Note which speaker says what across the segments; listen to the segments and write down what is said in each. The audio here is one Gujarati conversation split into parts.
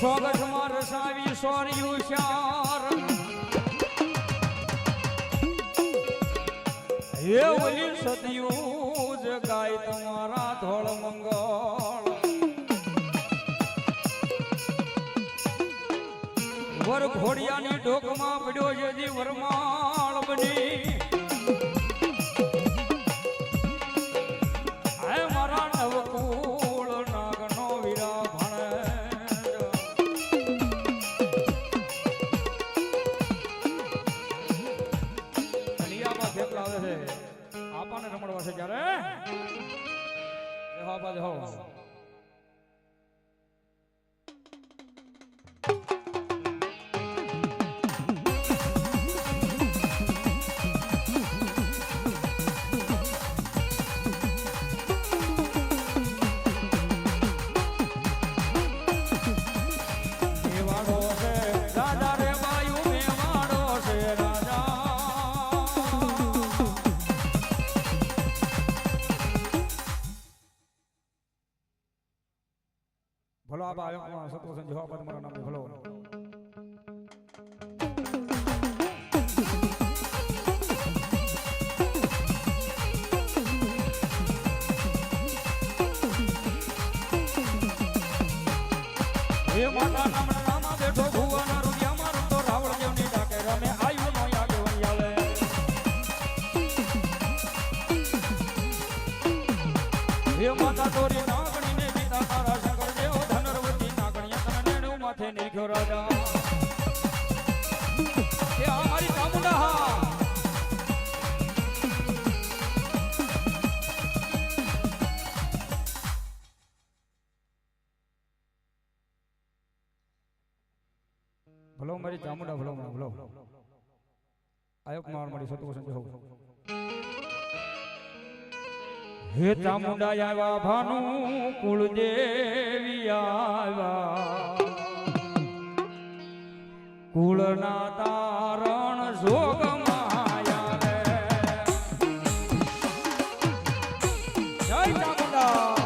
Speaker 1: સોગઠમાં રસાવી સોર્યું શાર હે ઓલી સતયું જ ગાય તમારા ધોળ મંગળ વર ઘોડિયાની ડોકમાં પડ્યો છે જી વરમાળ બની આ મારા નવકુળ નાગનો વીરા ભણે કલિયામાં ખેતલા આવે છે આપાને રમડવા છે જ્યારે દેહો આપા દેહો ભલો આપ આવ્યો સતોષન જવાબ તમારા નામે ભલો હે માતા નામના નામા બેઠો ભુવાના રૂપિયા મારું તો રાવળ જેવની ડાકે રમે આયુ નો યાદ વણી આવે હે માતા તોરી નાગણીને પિતા તારા શંકર દેવ ધનરવતી નાગણીયા તને નેણું માથે નિર્ખ્યો રાજા એ આ મારી ચામુંડા હા ભલો મારી ચામુંડા ભલો ભલો આયો માર મારી સતોષન દેવ હે ચામુંડા આવ્યા ભાનુ કુળદેવી આવ્યા કુળના તારણ જોગમાં આયા રે જય ચામુંડા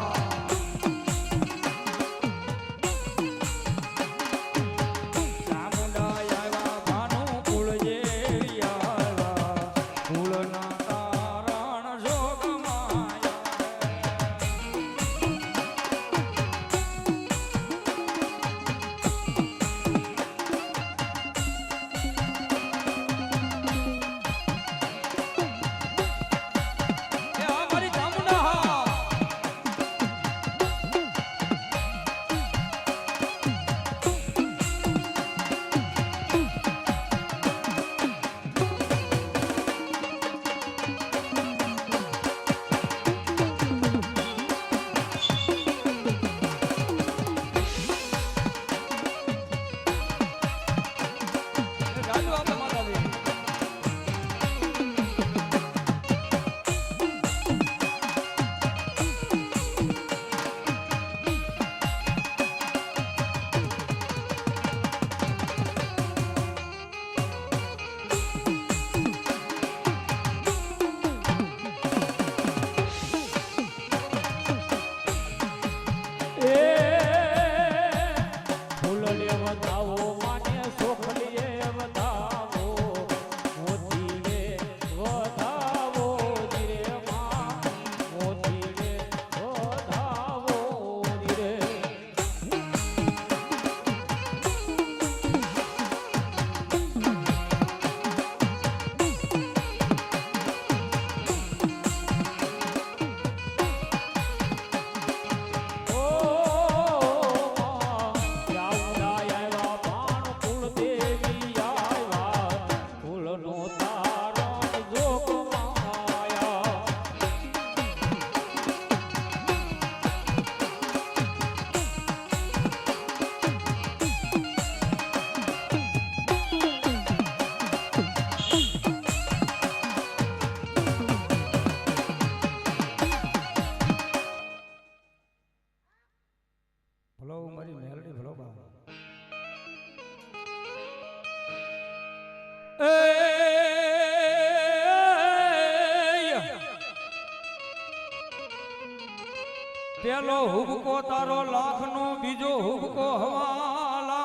Speaker 1: પેલો હુબકો તારો લાખનો બીજો હુબકો હવાલા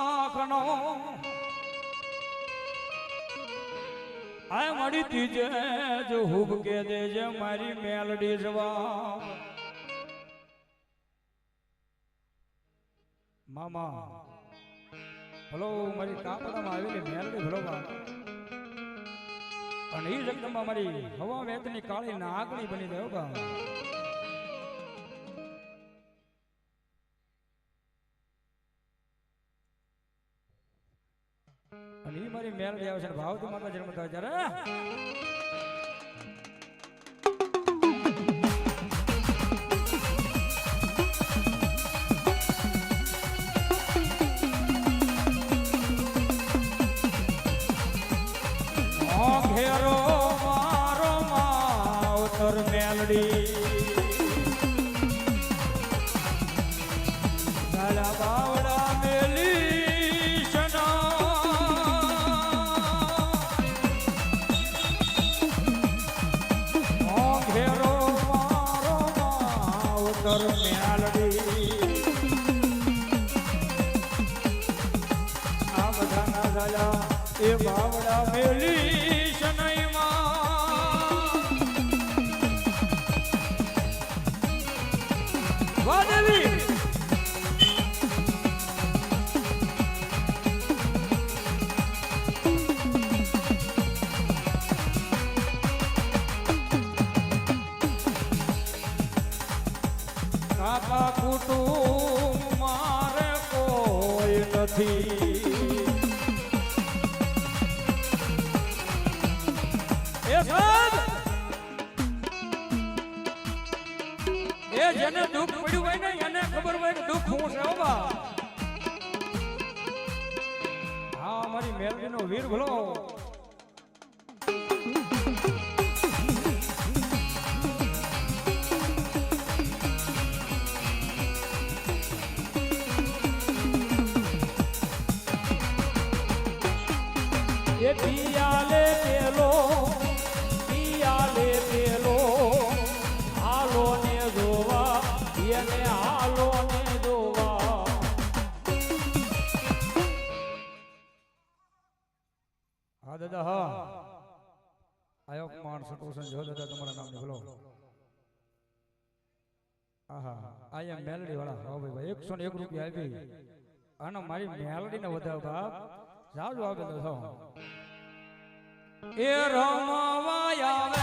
Speaker 1: કનો આ મારી તીજે જો હુબ કે દેજે મારી મેલડી જવાબ મામા ભલો મારી કાપડામાં આવેલી મેલડી ભલો અને એ જગદંબા મારી હવા વેતની કાળી નાગણી બની ગયો બા અને એ મારી મેલડી આવે છે ભાવતી માતા જન્મ થાય ત્યારે ઘેરો મારો માવતર મેલડી ગાલા બાવડા મેલી સના ઘેરો મારો માવતર મેલડી આ બધાના ગાલા એ બાવડા મેલી કાકા કુટુંબ મારે કોઈ નથી એ જેને દુઃખ પડ્યું હોય ને એને ખબર હોય કે દુઃખ શું છે બા હા મારી મેલડીનો વીર ભલો એ પિયાલે પેલો હાલો ને જોવા એને હાલો ને જોવા હા દાદા હા આયો માણસ ટોસન જો દાદા તમારા નામ બોલો આહા આયા મેલડી વાળા હા ભાઈ 101 રૂપિયા આપી આનો મારી મેલડીને વધાવ બાપ જાજો આપે તો છો એ રમવા આવે